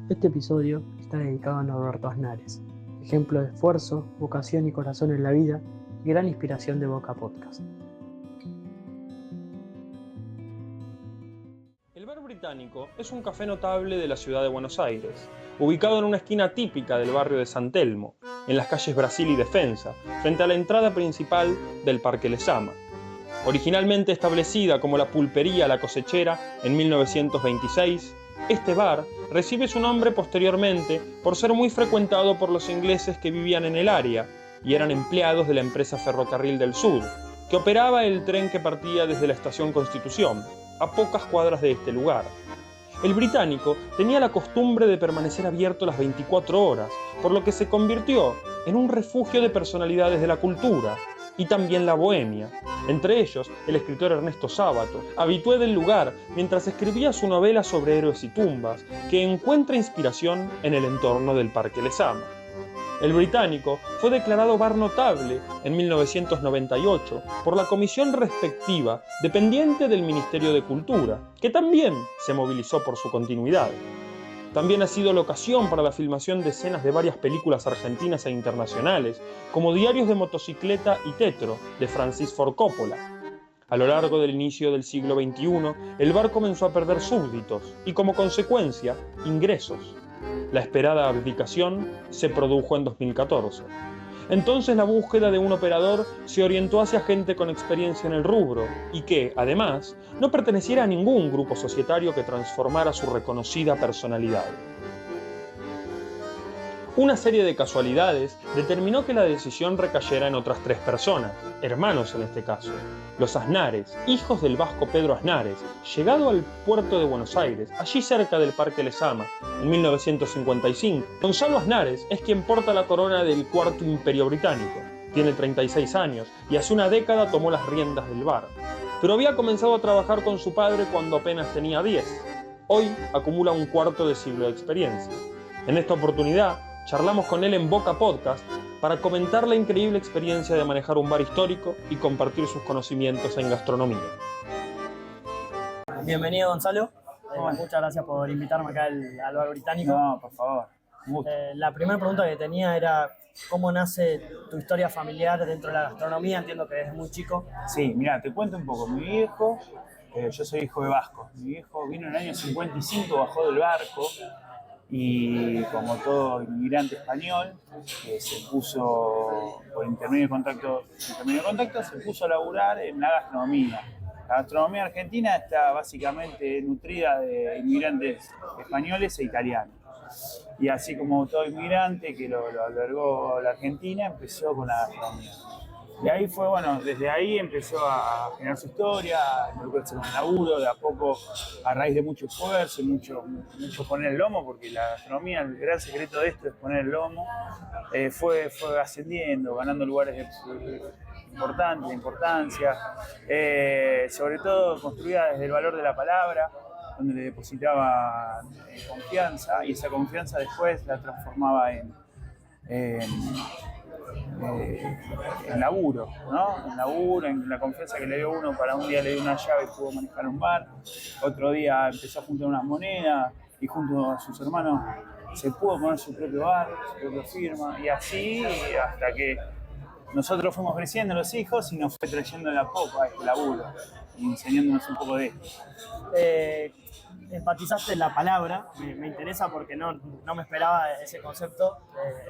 Este episodio está dedicado a Norberto Aznares, ejemplo de esfuerzo, vocación y corazón en la vida y gran inspiración de Boca Podcast. El Bar Británico es un café notable de la ciudad de Buenos Aires, ubicado en una esquina típica del barrio de San Telmo, en las calles Brasil y Defensa, frente a la entrada principal del Parque Lezama. Originalmente establecida como la pulpería La Cosechera en 1926, este bar recibe su nombre posteriormente por ser muy frecuentado por los ingleses que vivían en el área y eran empleados de la empresa Ferrocarril del Sur, que operaba el tren que partía desde la estación Constitución, a pocas cuadras de este lugar. El Británico tenía la costumbre de permanecer abierto las 24 horas, por lo que se convirtió en un refugio de personalidades de la cultura y también la bohemia, entre ellos el escritor Ernesto Sábato, habitué del lugar mientras escribía su novela sobre héroes y tumbas, que encuentra inspiración en el entorno del Parque Lezama. El Británico fue declarado bar notable en 1998 por la comisión respectiva dependiente del Ministerio de Cultura, que también se movilizó por su continuidad. También ha sido la ocasión para la filmación de escenas de varias películas argentinas e internacionales, como Diarios de motocicleta y Tetro, de Francis Ford Coppola. A lo largo del inicio del siglo XXI, el bar comenzó a perder súbditos y, como consecuencia, ingresos. La esperada abdicación se produjo en 2014. Entonces la búsqueda de un operador se orientó hacia gente con experiencia en el rubro y que, además, no perteneciera a ningún grupo societario que transformara su reconocida personalidad. Una serie de casualidades determinó que la decisión recayera en otras tres personas, hermanos en este caso, los Aznares, hijos del vasco Pedro Aznares, llegado al puerto de Buenos Aires, allí cerca del Parque Lezama, en 1955. Gonzalo Aznares es quien porta la corona del Cuarto Imperio Británico. Tiene 36 años y hace una década tomó las riendas del bar. Pero había comenzado a trabajar con su padre cuando apenas tenía 10. Hoy acumula un cuarto de siglo de experiencia. En esta oportunidad, charlamos con él en Boca Podcast para comentar la increíble experiencia de manejar un bar histórico y compartir sus conocimientos en gastronomía. Bienvenido, Gonzalo. Muchas gracias por invitarme acá al Bar Británico. No, por favor. La primera pregunta que tenía era ¿cómo nace tu historia familiar dentro de la gastronomía? Entiendo que desde muy chico. Sí, mira, te cuento un poco. Mi viejo, yo soy hijo de vasco. Mi viejo vino en el año 55, bajó del barco y como todo inmigrante español, se puso por intermedio de contacto, se puso a laburar en la gastronomía. La gastronomía argentina está básicamente nutrida de inmigrantes españoles e italianos. Y así como todo inmigrante que lo albergó la Argentina, empezó con la gastronomía. Y ahí fue, bueno, desde ahí empezó a generar su historia, involucrarse con el laburo, de a poco, a raíz de mucho esfuerzo, mucho poner el lomo, porque la gastronomía, el gran secreto de esto es poner el lomo, fue ascendiendo, ganando lugares importantes, de importancia, sobre todo construida desde el valor de la palabra, donde le depositaba confianza, y esa confianza después la transformaba en laburo, ¿no? En laburo, en la confianza que le dio uno. Para un día le dio una llave y pudo manejar un bar, otro día empezó a juntar unas monedas y junto a sus hermanos se pudo poner su propio bar, su propia firma, y así hasta que nosotros fuimos creciendo los hijos y nos fue trayendo de a poco a este laburo y enseñándonos un poco de esto. Enfatizaste la palabra, me interesa porque no me esperaba ese concepto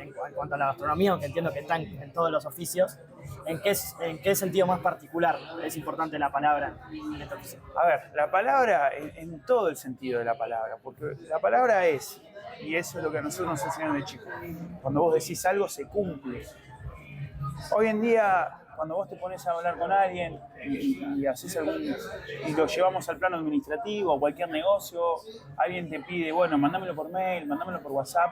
en cuanto a la gastronomía, aunque entiendo que está en todos los oficios. ¿En qué sentido más particular es importante la palabra en este oficio? A ver, la palabra en todo el sentido de la palabra, porque la palabra es, y eso es lo que a nosotros nos enseñaron de chicos, cuando vos decís algo se cumple. Hoy en día, cuando vos te pones a hablar con alguien y lo llevamos al plano administrativo o cualquier negocio, alguien te pide, bueno, mándamelo por mail, mándamelo por WhatsApp,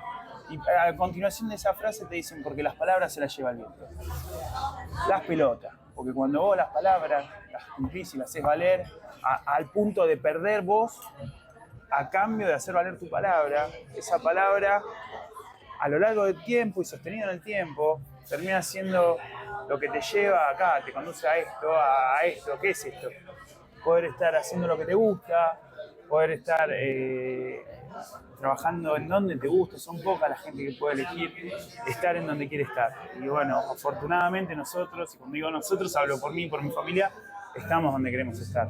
y a continuación de esa frase te dicen, porque las palabras se las lleva el viento. Las pelotas, porque cuando vos las palabras las cumplís y las haces valer, al punto de perder vos, a cambio de hacer valer tu palabra, esa palabra, a lo largo del tiempo y sostenida en el tiempo, termina siendo lo que te lleva acá, te conduce a esto, ¿qué es esto? Poder estar haciendo lo que te gusta, poder estar trabajando en donde te guste. Son pocas la gente que puede elegir estar en donde quiere estar. Y bueno, afortunadamente nosotros, y cuando digo nosotros hablo por mí y por mi familia, estamos donde queremos estar.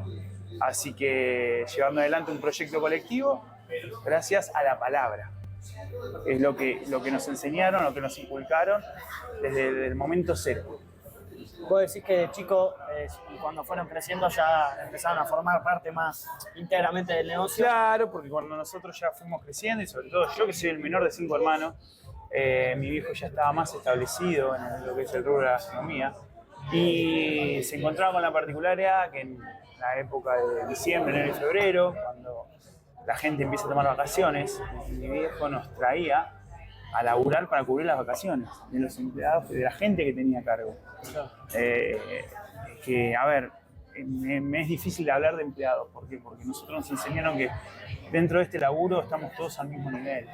Así que llevando adelante un proyecto colectivo gracias a la palabra. Es lo que nos enseñaron, lo que nos inculcaron desde el momento cero. Vos decís que de chicos, cuando fueron creciendo, ya empezaron a formar parte más íntegramente del negocio. Claro, porque cuando nosotros ya fuimos creciendo, y sobre todo yo que soy el menor de 5 hermanos, mi viejo ya estaba más establecido en lo que es el rubro de la gastronomía, y se encontraba con la particularidad que en la época de diciembre, enero y febrero, cuando la gente empieza a tomar vacaciones, mi viejo nos traía a laburar para cubrir las vacaciones de los empleados, de la gente que tenía a cargo. Que, a ver, me es difícil hablar de empleados. ¿Por qué? Porque nosotros nos enseñaron que dentro de este laburo estamos todos al mismo nivel.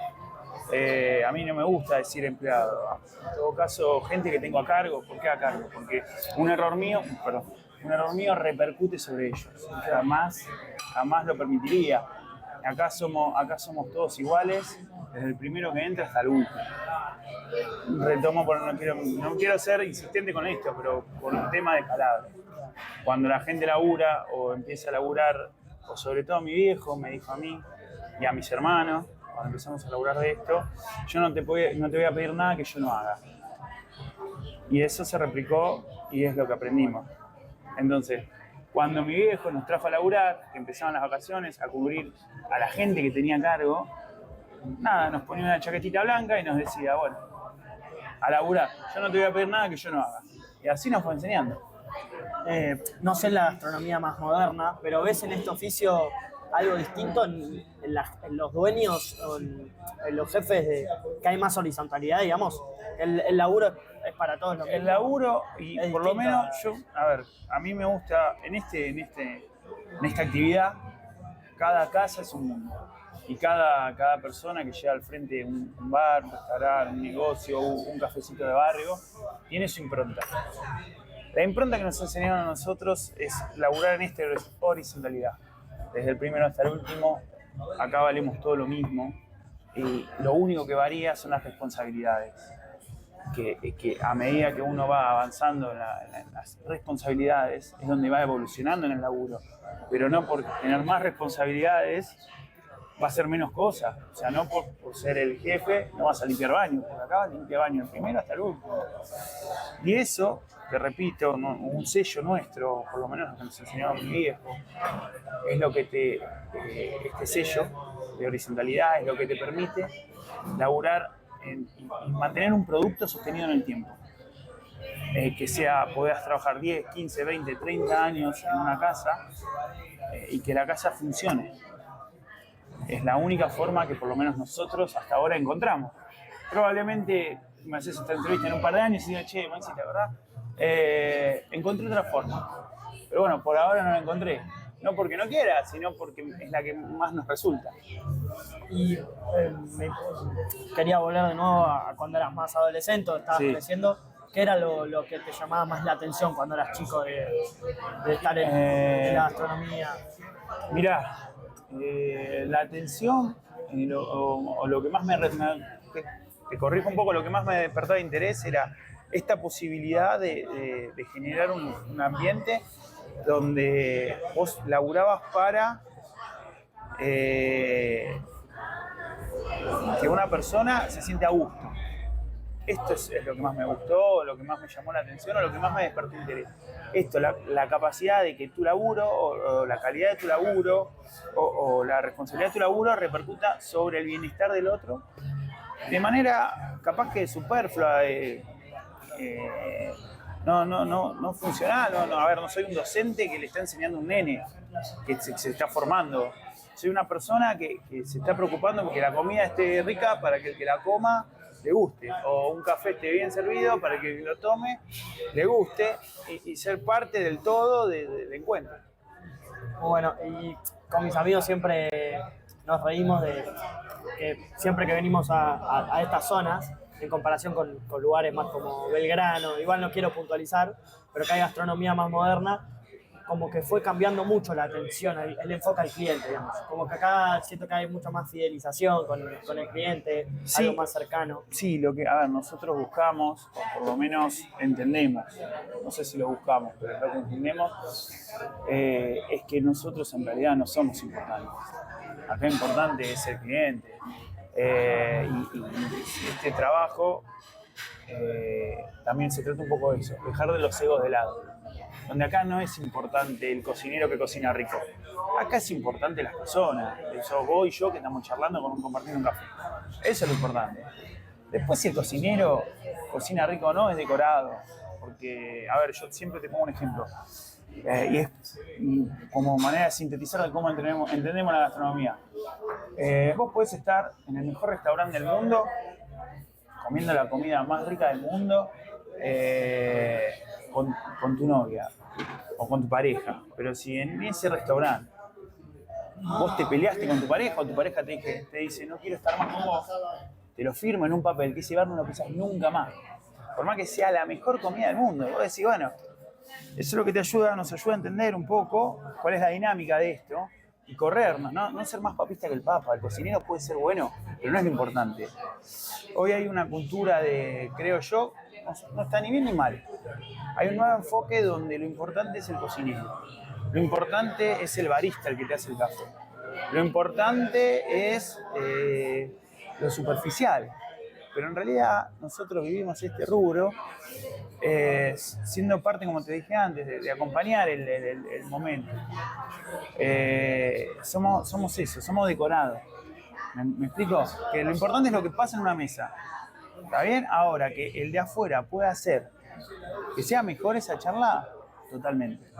A mí no me gusta decir empleado. En todo caso, gente que tengo a cargo. ¿Por qué a cargo? Porque un error mío repercute sobre ellos. Jamás lo permitiría. Acá somos todos iguales, desde el primero que entra hasta el último. Retomo, no quiero ser insistente con esto, pero por un tema de palabra. Cuando la gente labura o empieza a laburar, o sobre todo mi viejo me dijo a mí y a mis hermanos, cuando empezamos a laburar de esto, yo no te voy a pedir nada que yo no haga. Y eso se replicó y es lo que aprendimos. Entonces, cuando mi viejo nos trajo a laburar, que empezaban las vacaciones, a cubrir a la gente que tenía a cargo, nada, nos ponía una chaquetita blanca y nos decía, bueno, a laburar, yo no te voy a pedir nada que yo no haga. Y así nos fue enseñando. No sé la gastronomía más moderna, pero ¿ves en este oficio algo distinto en los dueños o en los jefes, que hay más horizontalidad, digamos? El laburo es para todos los El laburo, y es por lo distinto. menos a mí me gusta, en esta actividad, cada casa es un mundo. Y cada persona que llega al frente de un bar, un restaurante, un negocio, un cafecito de barrio, tiene su impronta. La impronta que nos enseñaron a nosotros es laburar en esta horizontalidad. Desde el primero hasta el último, acá valemos todo lo mismo. Y lo único que varía son las responsabilidades. Que a medida que uno va avanzando en las responsabilidades, es donde va evolucionando en el laburo. Pero no por tener más responsabilidades va a ser menos cosas. O sea, no por ser el jefe no vas a limpiar baño, porque acá limpia baño el primero hasta el último. Y eso, te repito, un sello nuestro, por lo menos lo que nos enseñaba mi viejo, es lo que este sello de horizontalidad es lo que te permite laburar y mantener un producto sostenido en el tiempo. Que puedas trabajar 10, 15, 20, 30 años en una casa y que la casa funcione. Es la única forma que por lo menos nosotros hasta ahora encontramos. Probablemente me haces esta entrevista en un par de años y digo, che, Maxi, la verdad, encontré otra forma. Pero bueno, por ahora no la encontré. No porque no quiera, sino porque es la que más nos resulta. Y quería volver de nuevo a cuando eras más adolescente, estabas creciendo. ¿Qué era lo que te llamaba más la atención cuando eras chico de estar en la gastronomía? Mirá, la atención o lo que más te corrijo un poco, lo que más me despertaba interés era esta posibilidad de generar un ambiente donde vos laburabas para que una persona se siente a gusto. Esto es lo que más me gustó, lo que más me llamó la atención o lo que más me despertó interés. Esto, la capacidad de que tu laburo o la calidad de tu laburo o la responsabilidad de tu laburo repercuta sobre el bienestar del otro de manera capaz que superflua, no funcional. A ver, no soy un docente que le está enseñando a un nene que se está formando. Soy una persona que se está preocupando porque la comida esté rica para que el que la coma le guste, o un café esté bien servido para que el que lo tome le guste y ser parte del todo del encuentro. Bueno, y con mis amigos siempre nos reímos de que siempre que venimos a estas zonas, en comparación con lugares más como Belgrano, igual no quiero puntualizar, pero que hay gastronomía más moderna, como que fue cambiando mucho la atención, el enfoque al cliente, digamos. Como que acá siento que hay mucha más fidelización con el cliente, Sí. algo más cercano. Sí, lo que, a ver, nosotros buscamos, o por lo menos entendemos, no sé si lo buscamos, pero lo que entendemos es que nosotros en realidad no somos importantes. Acá importante es el cliente. Y este trabajo también se trata un poco de eso, dejar de los egos de lado. Donde acá no es importante el cocinero que cocina rico. Acá es importante las personas. Eso vos y yo que estamos charlando compartiendo un café. Eso es lo importante. Después si el cocinero cocina rico o no es decorado. Porque, a ver, yo siempre te pongo un ejemplo. Y como manera de sintetizar de cómo entendemos la gastronomía. Vos podés estar en el mejor restaurante del mundo, comiendo la comida más rica del mundo, con tu novia o con tu pareja. Pero si en ese restaurante vos te peleaste con tu pareja o tu pareja te dice no quiero estar más con vos, te lo firmo en un papel que ese bar no lo pisás nunca más. Por más que sea la mejor comida del mundo. Vos decís, bueno, eso es lo que nos ayuda a entender un poco cuál es la dinámica de esto y corrernos, no ser más papista que el papa. El cocinero puede ser bueno, pero no es lo importante. Hoy hay una cultura creo yo, no está ni bien ni mal. Hay un nuevo enfoque donde lo importante es el cocinero. Lo importante es el barista, el que te hace el café. Lo importante es lo superficial. Pero en realidad nosotros vivimos este rubro siendo parte, como te dije antes, de acompañar el momento. Somos eso, somos decorados. ¿Me explico? Que lo importante es lo que pasa en una mesa. ¿Está bien? Ahora, que el de afuera pueda hacer que sea mejor esa charla, totalmente.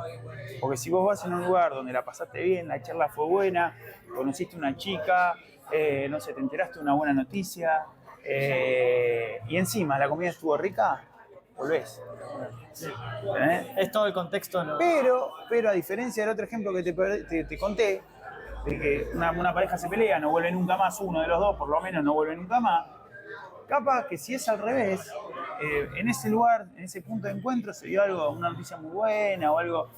Porque si vos vas en un lugar donde la pasaste bien, la charla fue buena, conociste una chica, no sé, te enteraste de una buena noticia, y encima la comida estuvo rica, volvés. Es todo el contexto, ¿no? Pero a diferencia del otro ejemplo que te conté, de que una pareja se pelea, no vuelve nunca más, uno de los dos por lo menos no vuelve nunca más, capaz que si es al revés, en ese lugar, en ese punto de encuentro se dio algo, una noticia muy buena o algo,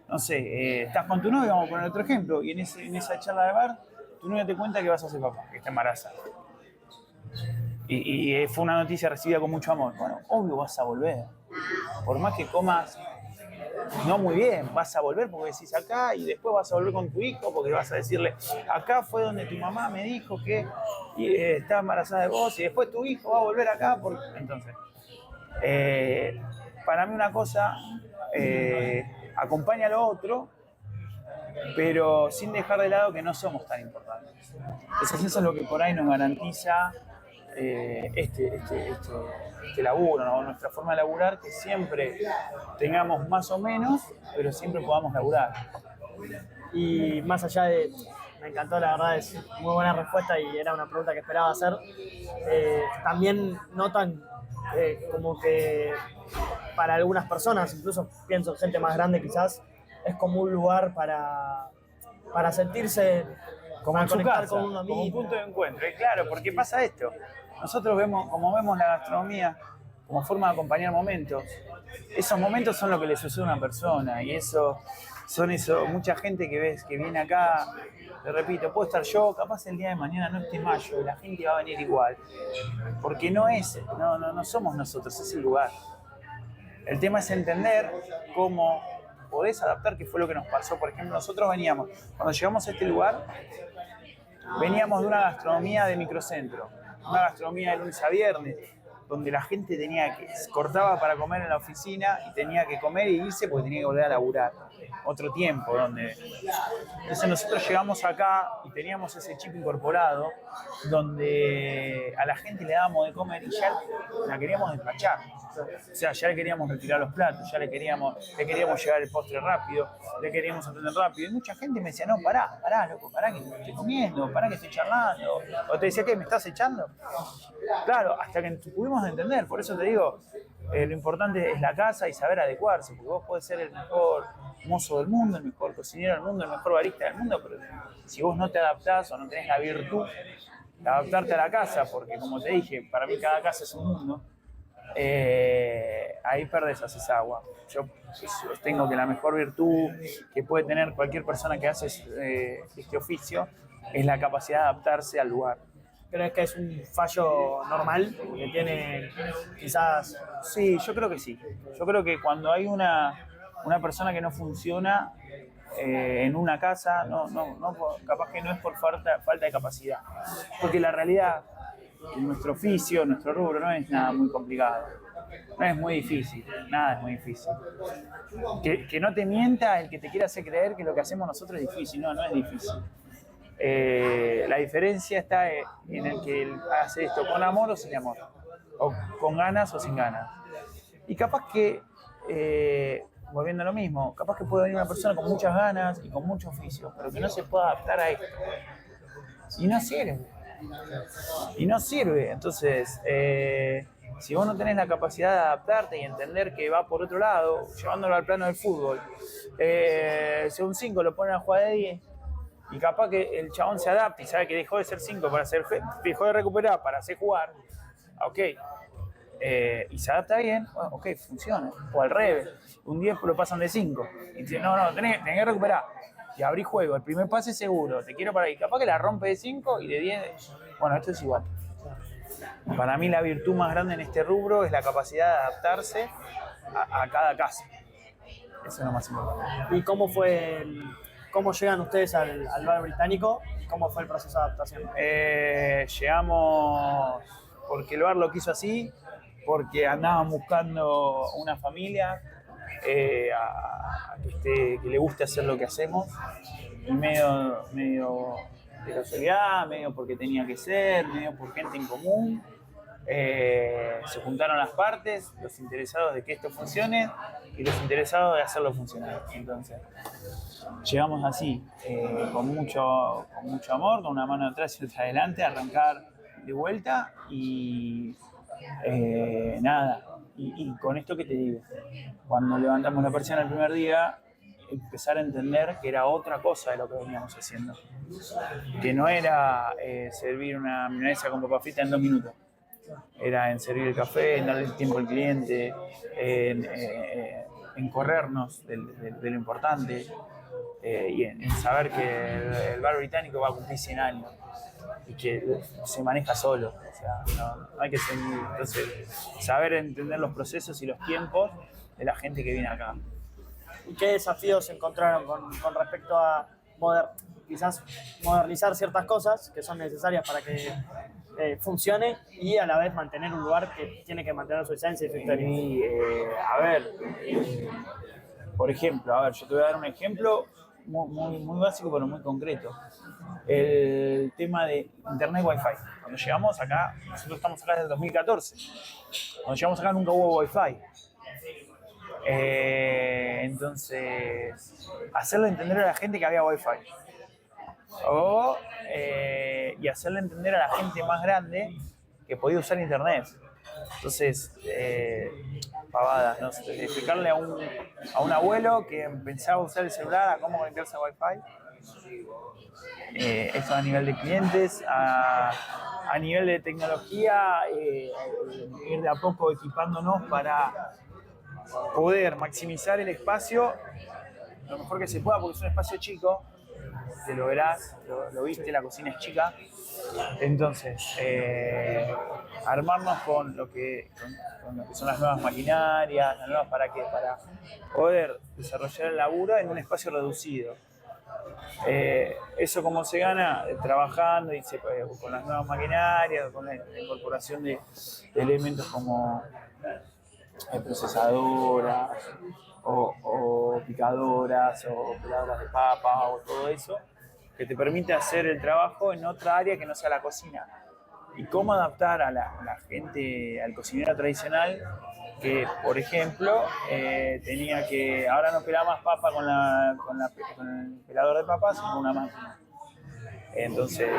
no sé, estás con tu novia, vamos a poner otro ejemplo, y en esa charla de bar, tu novia te cuenta que vas a ser papá, que está embarazada. Y fue una noticia recibida con mucho amor. Bueno, obvio vas a volver. Por más que comas no muy bien, vas a volver porque decís acá y después vas a volver con tu hijo porque vas a decirle acá fue donde tu mamá me dijo que estaba embarazada de vos y después tu hijo va a volver acá. Entonces, para mí una cosa acompaña a lo otro, pero sin dejar de lado que no somos tan importantes. Entonces eso es lo que por ahí nos garantiza este laburo, ¿no? Nuestra forma de laburar, que siempre tengamos más o menos, pero siempre podamos laburar. Y más allá de, me encantó, la verdad, es muy buena respuesta y era una pregunta que esperaba hacer, también notan como que para algunas personas, incluso pienso en gente más grande quizás, es como un lugar para sentirse, como en su conectar casa, con uno mismo. como un punto de encuentro. Y claro, porque pasa esto. Nosotros vemos la gastronomía como forma de acompañar momentos. Esos momentos son lo que le sucede a una persona y mucha gente que ves que viene acá, te repito, puedo estar yo, capaz el día de mañana no esté Mayo y la gente va a venir igual. Porque no somos nosotros, es el lugar. El tema es entender cómo podés adaptar, que fue lo que nos pasó. Por ejemplo, nosotros cuando llegamos a este lugar, veníamos de una gastronomía de microcentro, una gastronomía de lunes a viernes, donde la gente cortaba para comer en la oficina y tenía que comer y irse porque tenía que volver a laburar. Otro tiempo, Entonces nosotros llegamos acá y teníamos ese chip incorporado, donde a la gente le dábamos de comer y ya la queríamos despachar. O sea, ya le queríamos retirar los platos, ya le queríamos llevar el postre rápido, le queríamos atender rápido. Y mucha gente me decía, no, pará, loco, pará que estoy comiendo, pará que estoy charlando. O te decía, ¿qué, me estás echando? Claro, hasta que pudimos entender. Por eso te digo, lo importante es la casa y saber adecuarse, porque vos podés ser el mejor mozo del mundo, el mejor cocinero del mundo, el mejor barista del mundo, pero si vos no te adaptás o no tenés la virtud de adaptarte a la casa, porque como te dije, para mí cada casa es un mundo, ahí perdés, haces agua. Yo sostengo que la mejor virtud que puede tener cualquier persona que hace este oficio es la capacidad de adaptarse al lugar. ¿Crees que es un fallo normal que tiene quizás? Sí, yo creo que sí. Yo creo que cuando hay una persona que no funciona en una casa, capaz que no es por falta de capacidad. Porque la realidad, en nuestro oficio, nuestro rubro, no es nada muy complicado. No es muy difícil, nada es muy difícil. Que no te mienta el que te quiera hacer creer que lo que hacemos nosotros es difícil. No es difícil. La diferencia está en el que él hace esto con amor o sin amor, o con ganas o sin ganas. Y capaz que, volviendo a lo mismo, capaz que puede venir una persona con muchas ganas y con mucho oficio, pero que no se pueda adaptar a esto. Y no sirve. Entonces, si vos no tenés la capacidad de adaptarte y entender que va por otro lado, llevándolo al plano del fútbol, si un 5 lo ponen a jugar de 10, y capaz que el chabón se adapta y sabe que dejó de ser 5 para ser, dejó de recuperar para hacer jugar, ok, y se adapta bien, bueno, ok, funciona. O al revés, un 10 lo pasan de 5 y dice, no, tenés que recuperar y abrí juego, el primer pase seguro, te quiero para ahí, capaz que la rompe de 5 y de 10, bueno, esto es igual. Para mí la virtud más grande en este rubro es la capacidad de adaptarse a cada caso. Eso es lo más importante. ¿Y cómo llegan ustedes al bar británico? ¿Cómo fue el proceso de adaptación? Llegamos porque el bar lo quiso así, porque andaban buscando una familia que le guste hacer lo que hacemos, y medio de casualidad, medio porque tenía que ser, medio por gente en común. Se juntaron las partes, los interesados de que esto funcione y los interesados de hacerlo funcionar. Entonces, llegamos así, con mucho amor, con una mano atrás y otra adelante, a arrancar de vuelta y nada. Y con esto que te digo, cuando levantamos la persiana el primer día, empezar a entender que era otra cosa de lo que veníamos haciendo. Que no era servir una milanesa con papa frita en 2 minutos. Era en servir el café, en darle el tiempo al cliente, en corrernos de lo importante y en saber que el bar británico va a cumplir 100 años y que se maneja solo. O sea, no hay que ser muy... Entonces, saber entender los procesos y los tiempos de la gente que viene acá. ¿Y qué desafíos encontraron con respecto a quizás modernizar ciertas cosas que son necesarias para que funcione y a la vez mantener un lugar que tiene que mantener su esencia y su historia? Y, por ejemplo, yo te voy a dar un ejemplo muy básico pero muy concreto. El tema de internet Wi-Fi. Cuando llegamos acá, nosotros estamos acá desde el 2014. Cuando llegamos acá nunca hubo Wi-Fi. Entonces, hacerle entender a la gente que había Wi-Fi. Y hacerle entender a la gente más grande que podía usar internet. Entonces, pavadas, ¿no? Explicarle a un abuelo que pensaba usar el celular a cómo conectarse a Wi-Fi. Eso a nivel de clientes, a nivel de tecnología, ir de a poco equipándonos para poder maximizar el espacio lo mejor que se pueda, porque es un espacio chico, te lo verás, lo viste, la cocina es chica. Entonces, armarnos con lo que son las nuevas maquinarias, ¿para qué? Para poder desarrollar el laburo en un espacio reducido. Eso como se gana trabajando y con las nuevas maquinarias, con la incorporación de elementos como procesadoras o picadoras o peladoras de papa o todo eso, que te permite hacer el trabajo en otra área que no sea la cocina. Y cómo adaptar a la gente, al cocinero tradicional, que por ejemplo tenía que, ahora no pelaba más papa con el pelador de papas, sino con una máquina. Entonces,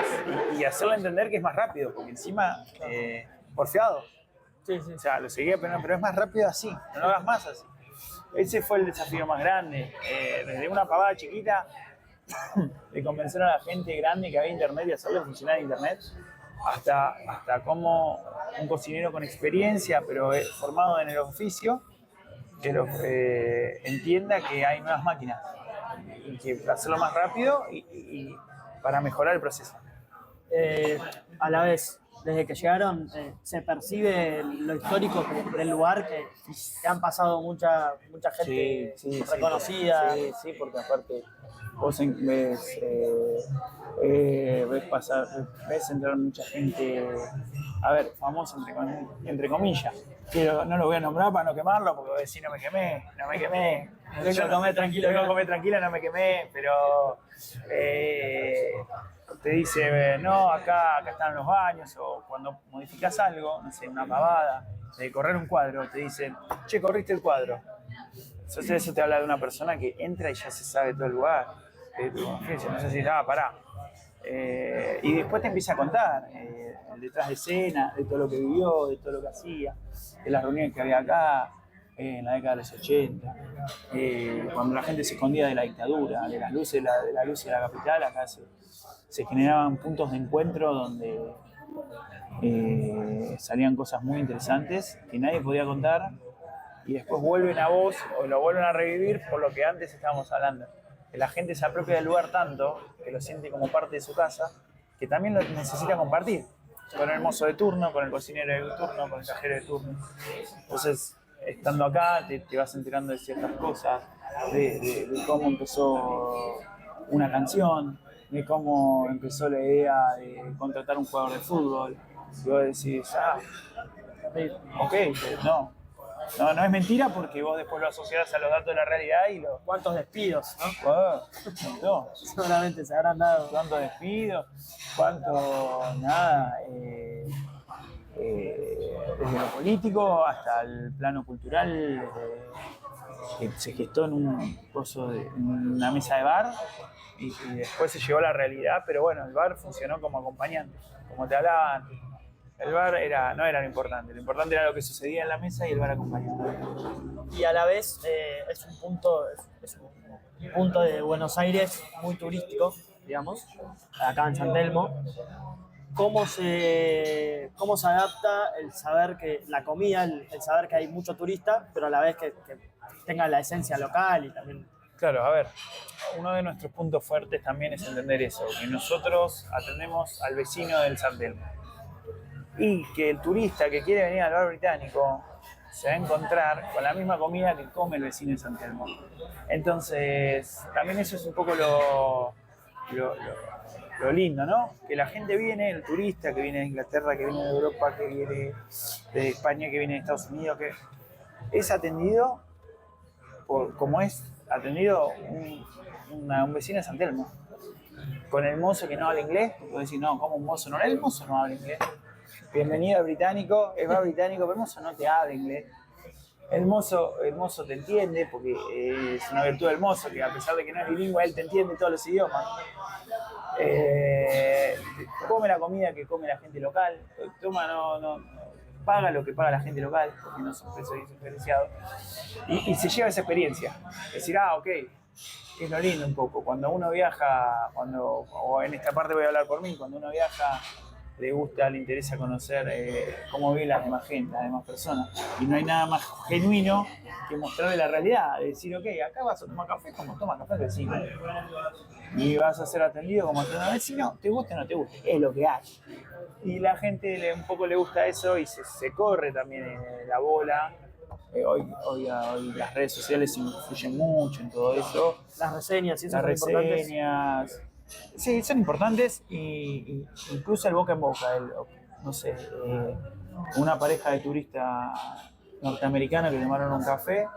y hacerle entender que es más rápido, porque encima, porfiado. Sí. O sea, lo seguía pelando, pero es más rápido así, no lo hagas más así. Ese fue el desafío más grande, desde una pavada chiquita, de convencer a la gente grande que había internet y hacerle funcionar internet, hasta cómo un cocinero con experiencia, pero formado en el oficio, que entienda que hay nuevas máquinas y que hacerlo más rápido y para mejorar el proceso. A la vez, desde que llegaron, se percibe lo histórico del lugar, que han pasado mucha gente reconocida. Sí, porque aparte vos ves entrar mucha gente, a ver, famosa entre comillas. Pero no lo voy a nombrar para no quemarlo, porque voy a decir no me quemé. Vengo a comer tranquilo. Vengo a comer tranquilo, no me quemé, pero te dice, no, acá están los baños, o cuando modificas algo, no sé, una pavada, de correr un cuadro, te dicen, che, corriste el cuadro. Entonces eso te habla de una persona que entra y ya se sabe todo el lugar, no sé si pará. Y después te empieza a contar el detrás de escena, de todo lo que vivió, de todo lo que hacía, de las reuniones que había acá, en la década de los 80, cuando la gente se escondía de la dictadura, de las luces de la capital, acá se generaban puntos de encuentro donde salían cosas muy interesantes que nadie podía contar y después vuelven a vos o lo vuelven a revivir por lo que antes estábamos hablando. Que la gente se apropia del lugar tanto que lo siente como parte de su casa, que también lo necesita compartir con el mozo de turno, con el cocinero de turno, con el cajero de turno. Entonces, estando acá te vas enterando de ciertas cosas, de cómo empezó una canción, de cómo empezó la idea de contratar un jugador de fútbol. Y vos decís, ok, no es mentira porque vos después lo asociás a los datos de la realidad y los... ¿Cuántos despidos, no? Seguramente se habrán dado. ¿Cuántos despidos? ¿Cuánto? Nada. Desde lo político hasta el plano cultural, que se gestó en una mesa de bar y después se llevó a la realidad, pero bueno, el bar funcionó como acompañante, como te hablaban. El bar no era lo importante era lo que sucedía en la mesa y el bar acompañante. Y a la vez es un punto de Buenos Aires muy turístico, digamos, acá en San Telmo. ¿Cómo se adapta el saber que la comida, el saber que hay mucho turista, pero a la vez que tenga la esencia local y también... Claro, a ver, uno de nuestros puntos fuertes también es entender eso, que nosotros atendemos al vecino del San Telmo. Y que el turista que quiere venir al bar británico se va a encontrar con la misma comida que come el vecino de San Telmo. Entonces, también eso es un poco lo lindo, ¿no? Que la gente viene, el turista que viene de Inglaterra, que viene de Europa, que viene de España, que viene de Estados Unidos, que es atendido como es atendido un vecino de San Telmo. Con el mozo que no habla inglés, puedo decir, no, como un mozo no, el mozo no habla inglés. Bienvenido al británico, el bar británico, pero el mozo no te habla inglés. El mozo te entiende, porque es una virtud del mozo, que a pesar de que no es bilingüe, él te entiende todos los idiomas. Come la comida que come la gente local, paga lo que paga la gente local, porque no son precios diferenciados. Y se lleva esa experiencia. Es decir, ok, es lo lindo un poco. Cuando uno viaja, o en esta parte voy a hablar por mí, cuando uno viaja, le interesa conocer cómo vive la demás gente, las demás personas. Y no hay nada más genuino que mostrarle la realidad, de decir, ok, acá vas a tomar café como toma café el vecino. Y vas a ser atendido como atiende el vecino, te guste o no te guste, es lo que hay. Y la gente un poco le gusta eso y se corre también la bola. Hoy las redes sociales influyen mucho en todo eso. Las reseñas, ¿sí? Las reseñas, sí, son importantes y incluso el boca en boca. No sé, una pareja de turistas norteamericanos que tomaron un café.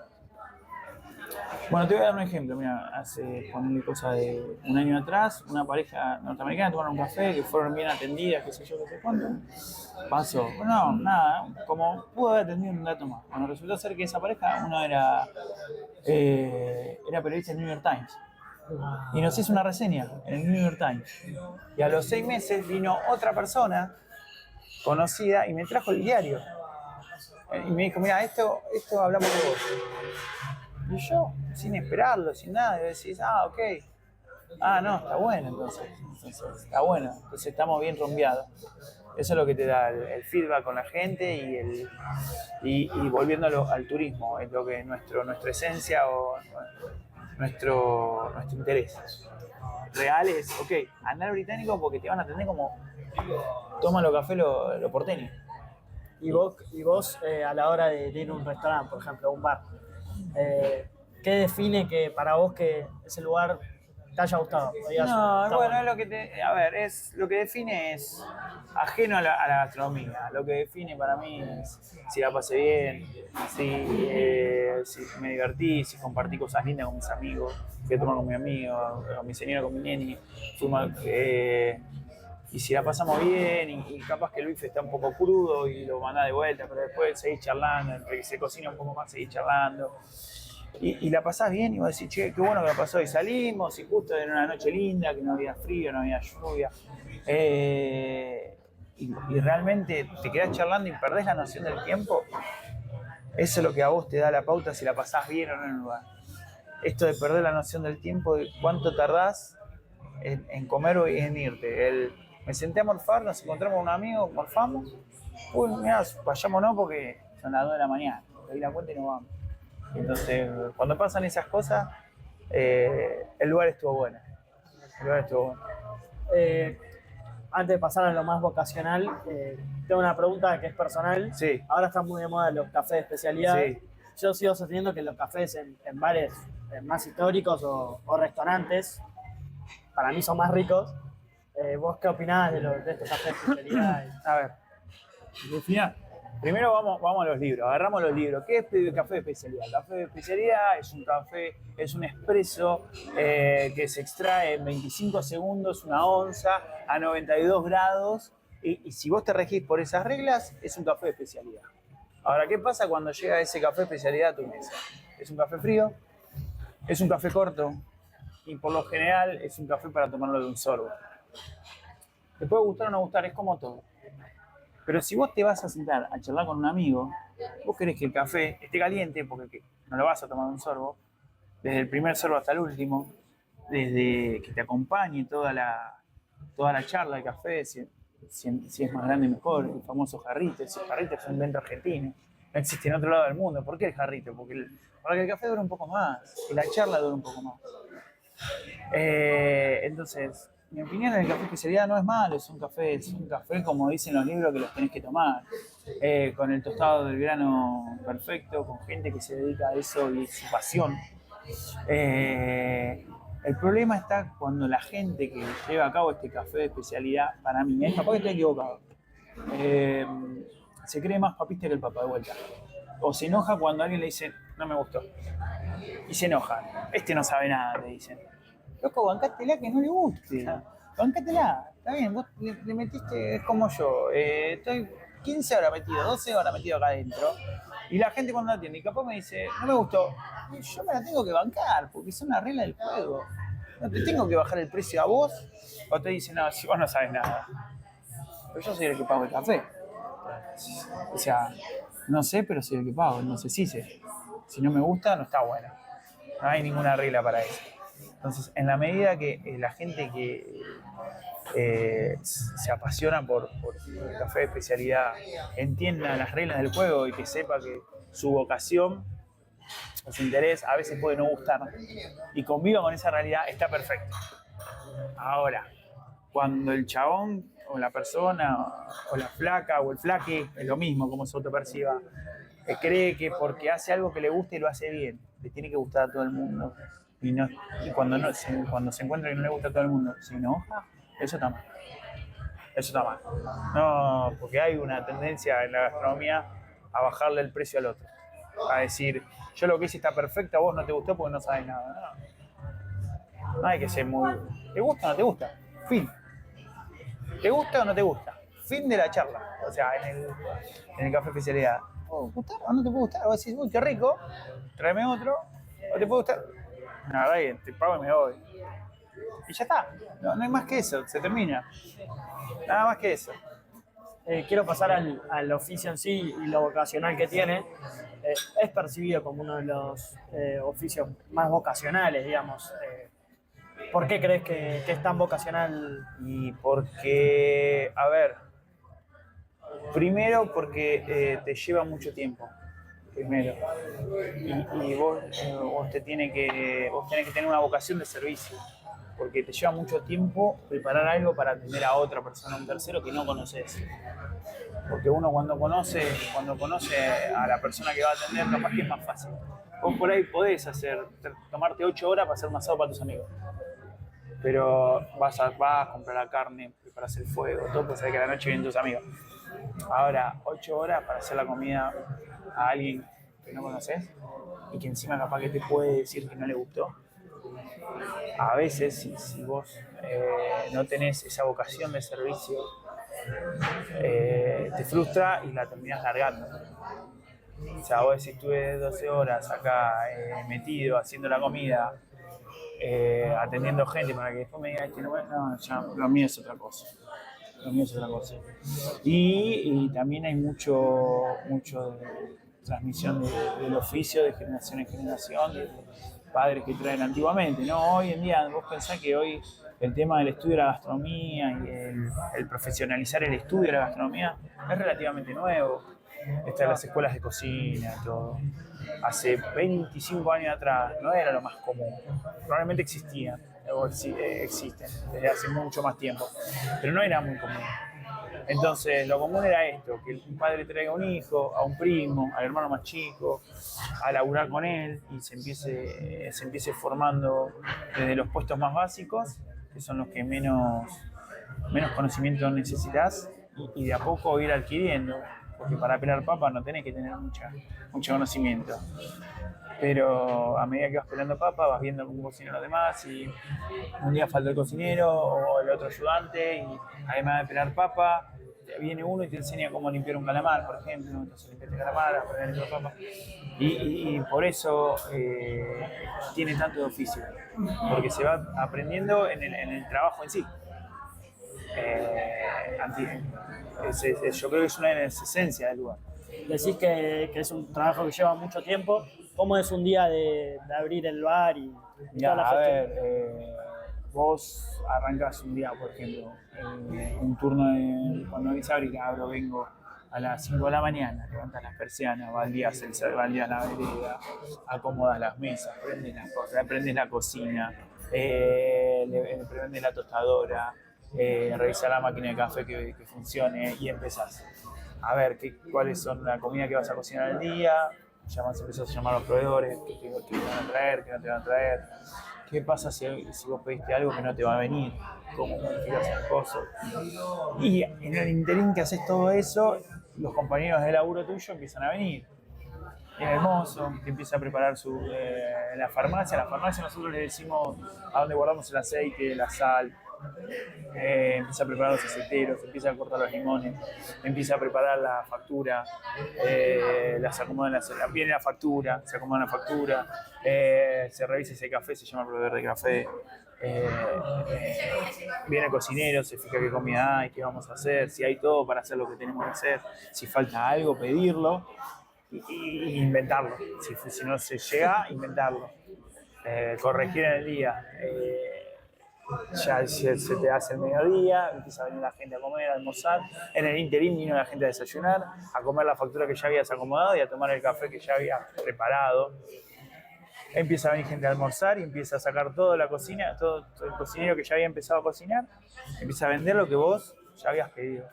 Bueno, te voy a dar un ejemplo. Mira, hace ponerle cosa de un año atrás, una pareja norteamericana tomaron un café, que fueron bien atendidas, qué sé yo, qué sé cuánto. Pasó. No, nada, como pudo haber atendido un dato más. Bueno, resultó ser que esa pareja, uno era periodista del New York Times. Y nos hizo una reseña en el New York Times. Y a los 6 meses vino otra persona conocida y me trajo el diario. Y me dijo, mira, esto hablamos de vos. Y yo, sin esperarlo, sin nada, y decís, ok. No, está bueno entonces está bueno, entonces estamos bien rumbeados. Eso es lo que te da el feedback con la gente y volviéndolo al turismo, es lo que nuestra esencia o nuestro interés real es, ok, andar al británico porque te van a atender como toman los cafés lo porteño. Y vos a la hora de ir a un restaurante, por ejemplo, a un bar, ¿qué define que para vos que ese lugar te haya gustado? Digas, No, está bueno, es lo que lo que define es ajeno a la gastronomía. Lo que define para mí es si la pasé bien, si me divertí, si compartí cosas lindas con mis amigos, fui a tomar con mi amigo, con mi señora, con mi neni, y si la pasamos bien, y capaz que el bife está un poco crudo y lo mandás de vuelta, pero después seguís charlando, entre que se cocina un poco más, seguís charlando. Y la pasás bien y vos decís, che, qué bueno que me pasó. Y salimos, y justo era una noche linda, que no había frío, no había lluvia. Y realmente te quedás charlando y perdés la noción del tiempo. Eso es lo que a vos te da la pauta si la pasás bien o no en el lugar. Esto de perder la noción del tiempo, de cuánto tardás en comer o en irte. Me senté a morfar, nos encontramos con un amigo, morfamos. Uy, mirá, vayámonos porque son las 2 de la mañana. Pedí la cuenta y nos vamos. Entonces, cuando pasan esas cosas, el lugar estuvo bueno. El lugar estuvo bueno. Antes de pasar a lo más vocacional, tengo una pregunta que es personal. Sí. Ahora están muy de moda los cafés de especialidad. Sí. Yo sigo sosteniendo que los cafés en bares más históricos o restaurantes, para mí son más ricos. ¿Vos qué opinás de estos cafés de especialidad? A ver, primero vamos a los libros, agarramos los libros. ¿Qué es café de especialidad? Café de especialidad es un espresso que se extrae en 25 segundos, una onza, a 92 grados. Y si vos te regís por esas reglas, es un café de especialidad. Ahora, ¿qué pasa cuando llega ese café de especialidad a tu mesa? Es un café frío, es un café corto y por lo general es un café para tomarlo de un sorbo. Te puede gustar o no gustar, es como todo. Pero si vos te vas a sentar a charlar con un amigo, vos querés que el café esté caliente porque no lo vas a tomar de un sorbo, desde el primer sorbo hasta el último, desde que te acompañe toda la charla de café, si es más grande mejor, el famoso jarrito. Ese jarrito es un invento argentino, no existe en otro lado del mundo. ¿Por qué el jarrito? Para que el café dure un poco más, que la charla dure un poco más. Entonces, mi opinión en el café especialidad no es malo, es un café como dicen los libros que los tenés que tomar, con el tostado del grano perfecto, con gente que se dedica a eso y es su pasión. El problema está cuando la gente que lleva a cabo este café de especialidad, para mí, capaz que estoy equivocado, se cree más papista que el papa de vuelta. O se enoja cuando alguien le dice, no me gustó. Y se enoja. Este no sabe nada, le dicen. Loco, bancátela que no le guste. Bancátela. Está bien, vos le metiste, es como yo. Estoy 15 horas metido, 12 horas metido acá adentro. Y la gente cuando la atiende, y capaz me dice, no me gustó. Y yo me la tengo que bancar, porque son las reglas del juego. No te tengo que bajar el precio a vos, o te dicen, no, si vos no sabes nada. Pero yo soy el que pago el café. O sea, no sé, pero soy el que pago, no sé si sé. Si no me gusta, no está bueno. No hay ninguna regla para eso. Entonces, en la medida que la gente que se apasiona por el café de especialidad entienda las reglas del juego y que sepa que su vocación o su interés a veces puede no gustar y conviva con esa realidad, está perfecto. Ahora, cuando el chabón o la persona o la flaca o el flaque, es lo mismo como se autoperciba, cree que porque hace algo que le gusta y lo hace bien, le tiene que gustar a todo el mundo. Y cuando se encuentra que no le gusta a todo el mundo, se enoja, eso está mal. Eso está mal. No, porque hay una tendencia en la gastronomía a bajarle el precio al otro. A decir, yo lo que hice está perfecto, a vos no te gustó porque no sabes nada. No hay que ser muy... ¿Te gusta o no te gusta? Fin. ¿Te gusta o no te gusta? Fin de la charla. O sea, en el café especialidad. ¿Te gustar o no te puede gustar? Vos decís, uy, qué rico, tráeme otro. ¿O te puede gustar? Nada, bien, te pago y me voy. Y ya está. No hay más que eso, se termina. Nada más que eso. Quiero pasar al oficio en sí y lo vocacional que tiene. Es percibido como uno de los oficios más vocacionales, digamos. ¿Por qué crees que es tan vocacional? Y porque, a ver, Primero porque te lleva mucho tiempo. Primero. Y vos tenés que tener una vocación de servicio. Porque te lleva mucho tiempo preparar algo para atender a otra persona, a un tercero que no conoces. Porque uno cuando conoce a la persona que va a atender, capaz que es más fácil. Vos por ahí podés tomarte 8 horas para hacer un asado para tus amigos. Pero vas a comprar la carne, preparas el fuego, todo, pues sabés que a la noche vienen tus amigos. Ahora, 8 horas para hacer la comida a alguien que no conoces y que encima capaz que te puede decir que no le gustó. A veces, si vos no tenés esa vocación de servicio, te frustra y la terminás largando. O sea, vos decís, estuve 12 horas acá metido haciendo la comida, atendiendo gente para que después me diga que no, ya, lo mío es otra cosa. Y también hay mucho de transmisión del oficio de generación en generación, de padres que traen antiguamente, ¿no? Hoy en día, vos pensás que hoy el tema del estudio de la gastronomía y el profesionalizar el estudio de la gastronomía es relativamente nuevo. Están las escuelas de cocina y todo. Hace 25 años atrás no era lo más común. Probablemente existían, o existen desde hace mucho más tiempo, pero no era muy común. Entonces, lo común era esto, que un padre traiga a un hijo, a un primo, al hermano más chico, a laburar con él y se empiece formando desde los puestos más básicos, que son los que menos conocimiento necesitas, y de a poco ir adquiriendo, porque para pelar papas no tenés que tener mucho conocimiento. Pero a medida que vas pelando papa, vas viendo cómo cocinan los demás y un día falta el cocinero o el otro ayudante y además de pelar papa, viene uno y te enseña cómo limpiar un calamar, por ejemplo. Entonces limpiar el calamar, aprender a limpiar papa. Y por eso tiene tanto de oficio, porque se va aprendiendo en el trabajo en sí. Yo creo que es una de las esencias del lugar. Decís que es un trabajo que lleva mucho tiempo. ¿Cómo es un día de abrir el bar y ya, toda la a ver, vos arrancas un día, por ejemplo, un turno cuando venís a abrir, vengo a las 5 de la mañana, levantas las persianas, baldías la vereda, acomodas las mesas, prendes la cocina, prendes la tostadora, revisar la máquina de café que funcione y empezás a ver cuáles son la comida que vas a cocinar el día. Empezás a llamar a los proveedores, qué te van a traer, qué no te van a traer, qué pasa si vos pediste algo que no te va a venir, cómo modificas las cosas. Y en el interín que haces todo eso, los compañeros de laburo tuyo empiezan a venir. Viene el mozo, que empieza a preparar la farmacia. En la farmacia nosotros le decimos a dónde guardamos el aceite, la sal. Empieza a preparar los aceiteros, empieza a cortar los limones, empieza a preparar la factura, las acomoda viene la factura, se acomoda la factura, se revisa ese café, se llama proveedor de café, viene el cocinero, se fija qué comida hay, qué vamos a hacer, si hay todo para hacer lo que tenemos que hacer, si falta algo, pedirlo y inventarlo, si no se llega, inventarlo, corregir en el día. Ya se te hace el mediodía, empieza a venir la gente a comer, a almorzar. En el interín vino la gente a desayunar, a comer la factura que ya habías acomodado y a tomar el café que ya habías preparado. Empieza a venir gente a almorzar y empieza a sacar toda la cocina, todo el cocinero que ya había empezado a cocinar, empieza a vender lo que vos ya habías pedido.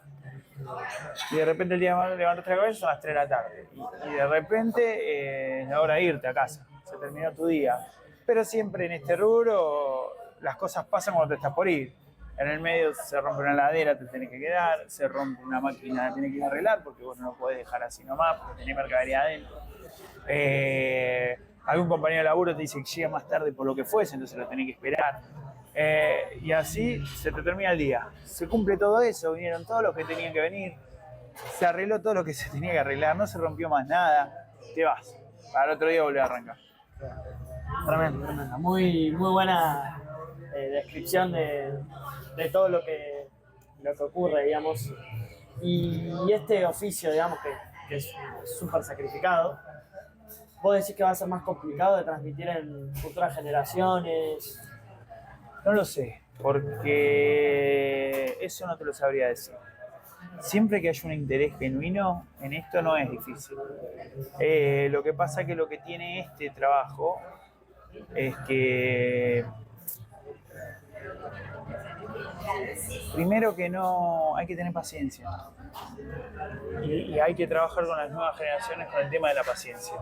Y de repente el día que levantaste la cabeza son las 3 de la tarde. Y de repente es la hora de irte a casa, se terminó tu día. Pero siempre en este rubro las cosas pasan cuando te estás por ir. En el medio se rompe una heladera, te tenés que quedar, se rompe una máquina, la tenés que ir a arreglar porque vos no lo podés dejar así nomás, porque tenés mercadería adentro. Algún compañero de laburo te dice que llega más tarde por lo que fuese, entonces lo tenés que esperar. Y así se te termina el día. Se cumple todo eso, vinieron todos los que tenían que venir, se arregló todo lo que se tenía que arreglar, no se rompió más nada, te vas. Para el otro día volver a arrancar. Tremendo. Muy buena descripción de todo lo que ocurre, digamos. Y este oficio, digamos, que es súper sacrificado, ¿vos decís que va a ser más complicado de transmitir en futuras generaciones? No lo sé, porque eso no te lo sabría decir. siempre que haya un interés genuino en esto no es difícil. Lo que pasa que lo que tiene este trabajo es que primero que no hay que tener paciencia y hay que trabajar con las nuevas generaciones con el tema de la paciencia.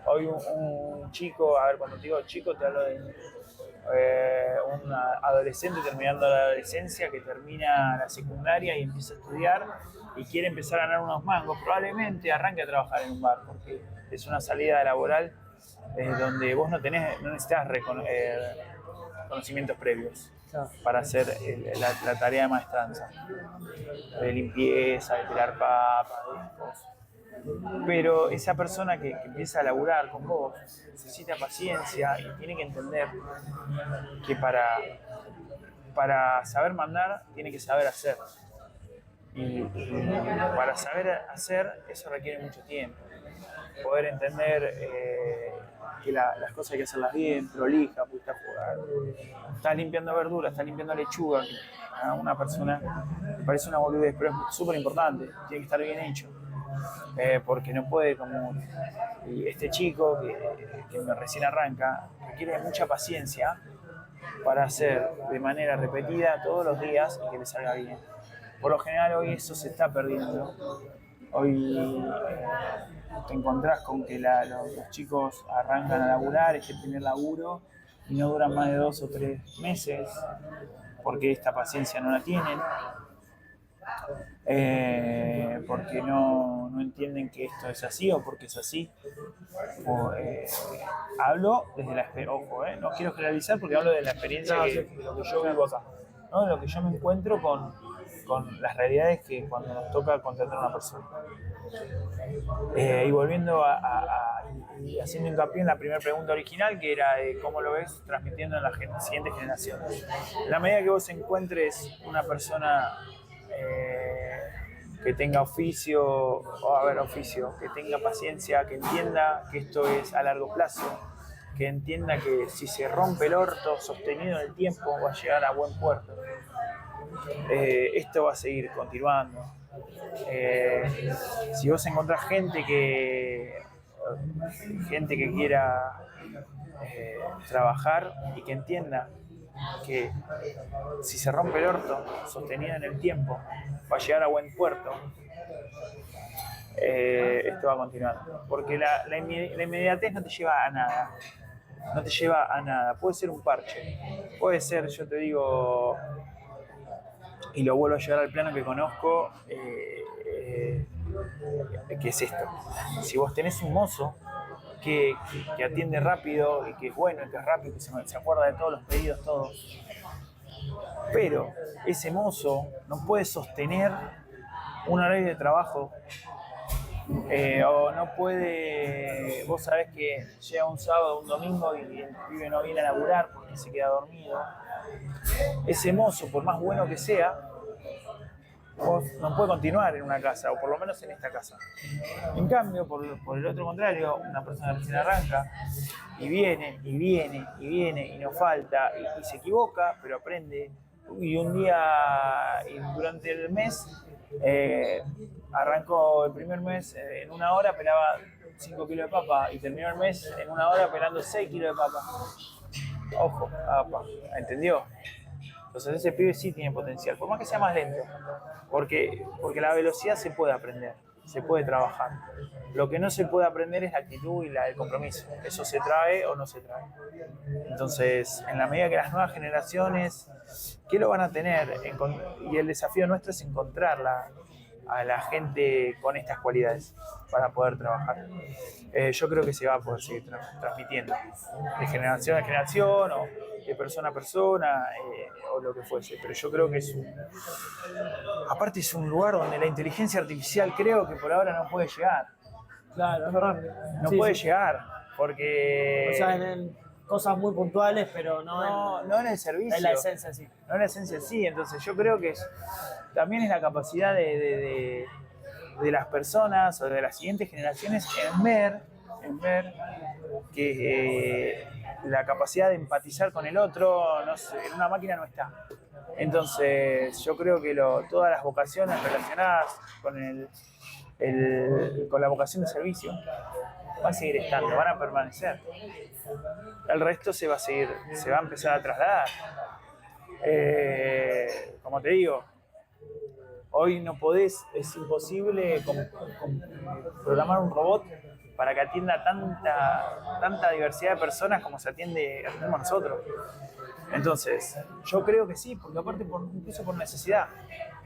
Hoy un chico, a ver, cuando te digo chico te hablo de un adolescente terminando la adolescencia que termina la secundaria y empieza a estudiar y quiere empezar a ganar unos mangos, probablemente arranque a trabajar en un bar porque es una salida laboral donde vos no necesitas conocimientos previos para hacer la tarea de maestranza, de limpieza, de tirar papas, de cosas. Pero esa persona que empieza a laburar con vos necesita paciencia y tiene que entender que para saber mandar tiene que saber hacer. Y para saber hacer eso requiere mucho tiempo. Poder entender que las cosas hay que hacerlas bien, prolijas, porque estás limpiando verduras, estás limpiando lechuga, que a una persona me parece una boludez, pero es súper importante, tiene que estar bien hecho. Porque no puede, como este chico que recién arranca, requiere mucha paciencia para hacer de manera repetida todos los días y que le salga bien. Por lo general hoy eso se está perdiendo. Hoy te encontrás con que los chicos arrancan a laburar, este primer laburo, y no duran más de 2 o 3 meses porque esta paciencia no la tienen. Porque no entienden que esto es así o porque es así. Hablo desde la experiencia, ojo, no quiero generalizar porque hablo de la experiencia de lo que yo vivo acá, ¿no? De lo que yo me encuentro con las realidades que cuando nos toca contratar a una persona. Y volviendo y haciendo hincapié en la primera pregunta original, que era cómo lo ves transmitiendo en las siguientes generaciones. En la medida que vos encuentres una persona que tenga oficio, que tenga paciencia, que entienda que esto es a largo plazo, que entienda que si se rompe el orto sostenido en el tiempo va a llegar a buen puerto. Esto va a seguir continuando. Si vos encontrás gente que quiera trabajar y que entienda que si se rompe el orto sostenido en el tiempo va a llegar a buen puerto, esto va a continuar, porque la inmediatez no te lleva a nada, puede ser un parche, puede ser, yo te digo, y lo vuelvo a llevar al plano que conozco, que es esto: si vos tenés un mozo que atiende rápido y que es bueno, que es rápido, que se acuerda de todos los pedidos, todo. Pero ese mozo no puede sostener un horario de trabajo, o no puede, vos sabés que llega un sábado o un domingo y el pibe no viene a laburar porque se queda dormido. Ese mozo, por más bueno que sea, no puede continuar en una casa, o por lo menos en esta casa. En cambio, por el otro contrario, una persona que recién arranca y viene, y no falta, y se equivoca, pero aprende. Y un día, y durante el mes, arrancó el primer mes, en una hora pelaba 5 kilos de papa, y terminó el mes en una hora pelando 6 kilos de papa. Ojo, ¿entendió? Entonces ese pibe sí tiene potencial, por más que sea más lento, porque la velocidad se puede aprender, se puede trabajar. Lo que no se puede aprender es la actitud y el compromiso. Eso se trae o no se trae. Entonces, en la medida que las nuevas generaciones, ¿qué lo van a tener? Y el desafío nuestro es encontrarla a la gente con estas cualidades para poder trabajar. Yo creo que se va a poder seguir transmitiendo de generación a generación o de persona a persona, o lo que fuese, pero yo creo que aparte es un lugar donde la inteligencia artificial creo que por ahora no puede llegar. Claro, es verdad. No puede llegar, porque... O sea, en cosas muy puntuales, pero no en el servicio. En la esencia sí. No en la esencia sí, entonces yo creo que también es la capacidad de las personas o de las siguientes generaciones en ver que la capacidad de empatizar con el otro, no sé, en una máquina no está. Entonces, yo creo que todas las vocaciones relacionadas con la vocación de servicio van a seguir estando, van a permanecer. El resto se va a empezar a trasladar. Como te digo, hoy no podés, es imposible programar un robot para que atienda tanta diversidad de personas como atendemos nosotros. Entonces, yo creo que sí, porque aparte incluso por necesidad.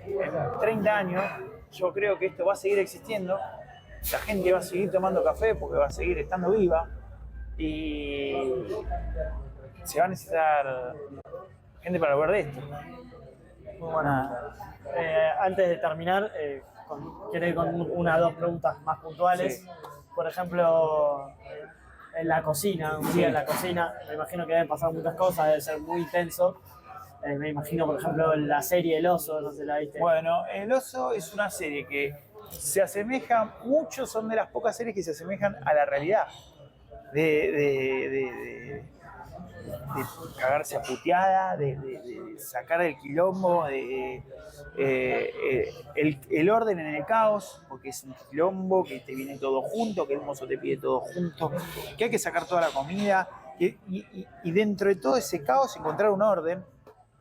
En 30 años, yo creo que esto va a seguir existiendo, la gente va a seguir tomando café porque va a seguir estando viva y se va a necesitar gente para hablar de esto. Muy bueno. Antes de terminar, quiero ir con una o dos preguntas más puntuales. Sí. Por ejemplo, en la cocina, un día en la cocina, me imagino que deben pasar muchas cosas, debe ser muy intenso. Me imagino, por ejemplo, la serie El Oso, no sé si la viste. Bueno, El Oso es una serie que se asemeja, muchos son de las pocas series que se asemejan a la realidad. De cagarse a puteada, de sacar el quilombo, el orden en el caos, porque es un quilombo, que te viene todo junto, que el mozo te pide todo junto, que hay que sacar toda la comida, y dentro de todo ese caos encontrar un orden,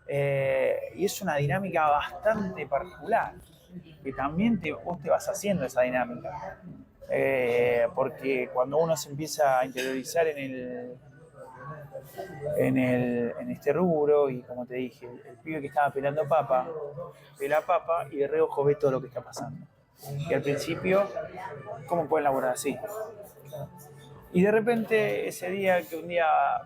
y es una dinámica bastante particular, que también vos te vas haciendo esa dinámica, porque cuando uno se empieza a interiorizar en este rubro, y como te dije, el pibe que estaba pelando papa, pela papa y de reojo ve todo lo que está pasando. Y al principio, ¿cómo pueden laburar así? Y de repente, ese día que un día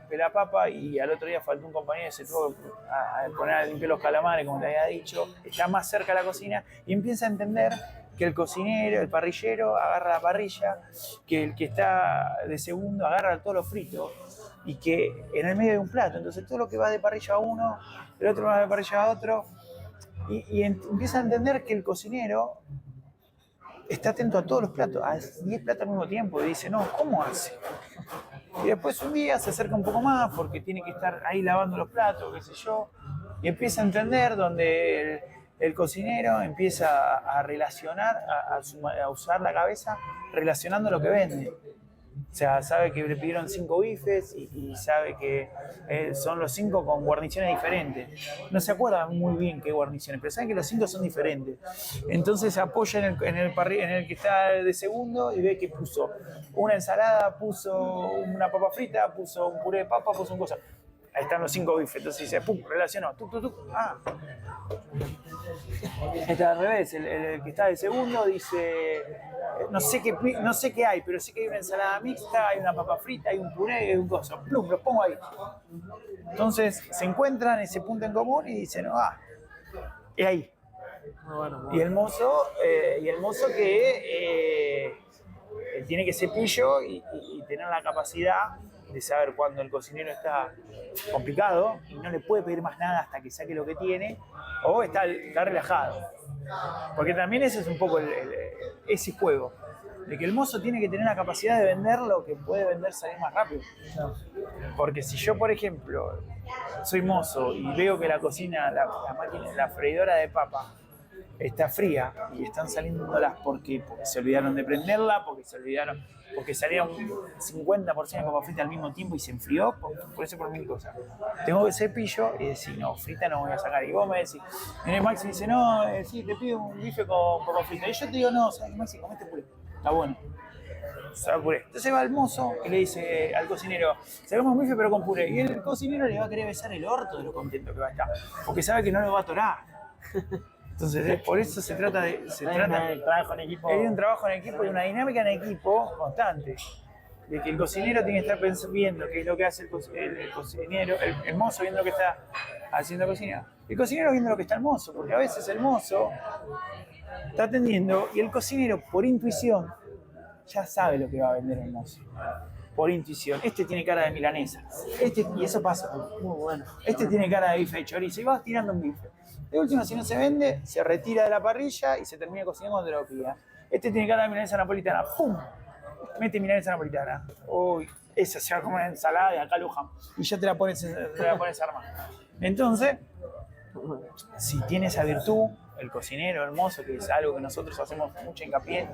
pela papa y al otro día faltó un compañero y se tuvo a poner a limpiar los calamares, como te había dicho, está más cerca de la cocina y empieza a entender que el cocinero, el parrillero, agarra la parrilla, que el que está de segundo agarra todo lo frito, y que en el medio hay un plato, entonces todo lo que va de parrilla a uno, el otro va de parrilla a otro, y empieza a entender que el cocinero está atento a todos los platos, a 10 platos al mismo tiempo, y dice, no, ¿cómo hace? Y después un día se acerca un poco más porque tiene que estar ahí lavando los platos, qué sé yo, y empieza a entender donde el cocinero empieza a relacionar, a usar la cabeza relacionando lo que vende. O sea, sabe que le pidieron 5 bifes y sabe que son los 5 con guarniciones diferentes. No se acuerda muy bien qué guarniciones, pero sabe que los 5 son diferentes. Entonces apoya en el que está de segundo y ve que puso una ensalada, puso una papa frita, puso un puré de papa, puso un cosa. Ahí están los 5 bifes. Entonces dice, pum, relacionó. Ah. Está al revés. El que está de segundo dice, no sé qué hay, pero sé que hay una ensalada mixta, hay una papa frita, hay un puré, hay un cosa. Plum, los pongo ahí. Entonces se encuentran ese punto en común y dicen, es ahí. Bueno. Y el mozo que tiene que ser pillo y tener la capacidad de saber cuando el cocinero está complicado y no le puede pedir más nada hasta que saque lo que tiene, o está relajado. Porque también ese es un poco ese juego, de que el mozo tiene que tener la capacidad de vender lo que puede vender, salir más rápido. Porque si yo, por ejemplo, soy mozo y veo que la cocina, la máquina, la freidora de papa está fría y están saliéndolas porque se olvidaron de prenderla, porque salieron 50% de papa frita al mismo tiempo y se enfrió, por eso por mil cosas. Tengo que ser pillo y decir, no, frita no voy a sacar. Y vos me decís, Maxi dice, no, sí, te pido un bife con papa frita. Y yo te digo, no, ¿sabes, Maxi? Comete puré, está bueno. Sabe puré. Entonces va el mozo y le dice al cocinero, sacamos un bife pero con puré. Y el cocinero le va a querer besar el orto de lo contento que va a estar, porque sabe que no lo va a atorar. Entonces, por eso se trata de... Hay trabajo en equipo. Hay un trabajo en equipo y una dinámica en equipo constante. De que el cocinero tiene que estar viendo qué es lo que hace el cocinero, el mozo viendo lo que está haciendo la cocina. El cocinero viendo lo que está el mozo, porque a veces el mozo está atendiendo y el cocinero, por intuición, ya sabe lo que va a vender el mozo. Por intuición. Este tiene cara de milanesa. Y eso pasa. Muy bueno. Este tiene cara de bife de chorizo y vas tirando un bife. De última, si no se vende, se retira de la parrilla y se termina cocinando cuando lo pida. Este tiene cara de milanesa napolitana. ¡Pum! Mete milanesa napolitana. Uy, esa se va a comer una ensalada y acá Luján. Y ya te la pones a armar. Entonces, si tiene esa virtud, el cocinero, el mozo, que es algo que nosotros hacemos mucho hincapié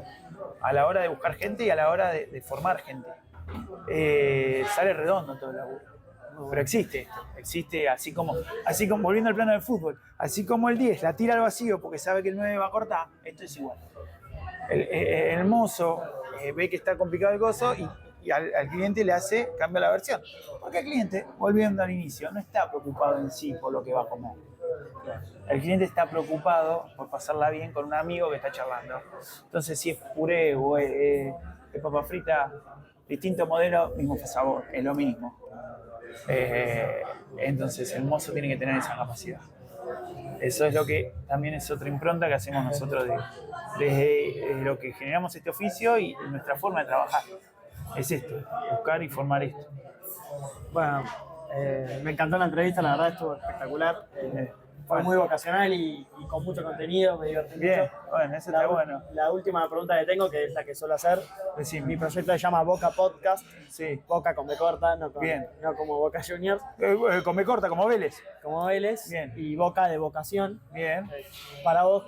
a la hora de buscar gente y a la hora de formar gente, sale redondo todo el laburo. Pero existe así como volviendo al plano del fútbol, así como el 10 la tira al vacío porque sabe que el 9 va a cortar, esto es igual. El mozo ve que está complicado el gozo y al cliente le cambia la versión. Porque el cliente, volviendo al inicio, no está preocupado en sí por lo que va a comer. El cliente está preocupado por pasarla bien con un amigo que está charlando. Entonces, si es puré o es papa frita, distinto modelo, mismo sabor, es lo mismo. Entonces, el mozo tiene que tener esa capacidad. Eso es lo que también es otra impronta que hacemos nosotros desde lo que generamos este oficio y nuestra forma de trabajar. Es esto, buscar y formar esto. Bueno, me encantó la entrevista, la verdad estuvo espectacular. Fue muy vocacional y con mucho contenido, me divertí Bien, mucho. bueno, eso está bueno. La última pregunta que tengo, que es la que suelo hacer, Decime. mi proyecto se llama Boca Podcast, Sí. Boca con B corta, no Bien. como Boca Juniors, Come corta, como Vélez. como Vélez, Bien. y Boca de vocación. Bien. Para vos,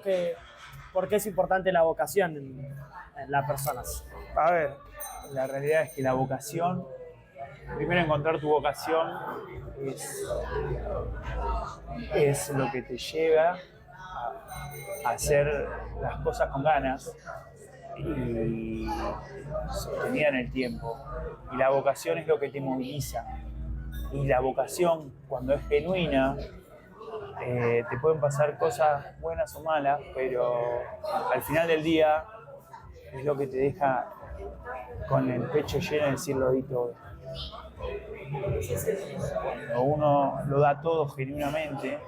¿por qué es importante la vocación en las personas? A ver, la realidad es que la vocación, primero encontrar tu vocación es lo que te lleva a hacer las cosas con ganas y sostenida en el tiempo. Y la vocación es lo que te moviliza. Y la vocación, cuando es genuina, te pueden pasar cosas buenas o malas, pero al final del día es lo que te deja con el pecho lleno de decir lo di todo. Cuando uno lo da todo genuinamente,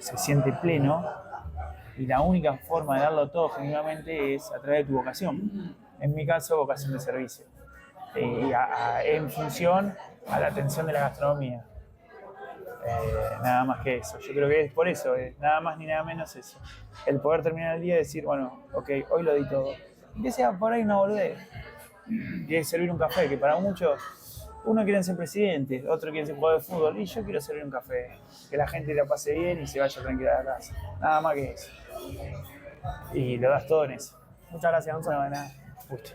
se siente pleno y la única forma de darlo todo genuinamente es a través de tu vocación. En mi caso, vocación de servicio. En función a la atención de la gastronomía. Nada más que eso. Yo creo que es por eso, nada más ni nada menos eso. El poder terminar el día y decir, bueno, ok, hoy lo di todo. Y que sea por ahí una boludez. Que es servir un café, que para muchos, uno quiere ser presidente, otro quiere ser jugador de fútbol, y yo quiero servir un café. Que la gente la pase bien y se vaya tranquila a la casa. Nada más que eso. Y lo das todo en eso. Muchas gracias, Gonzalo. No, nada. Gusto.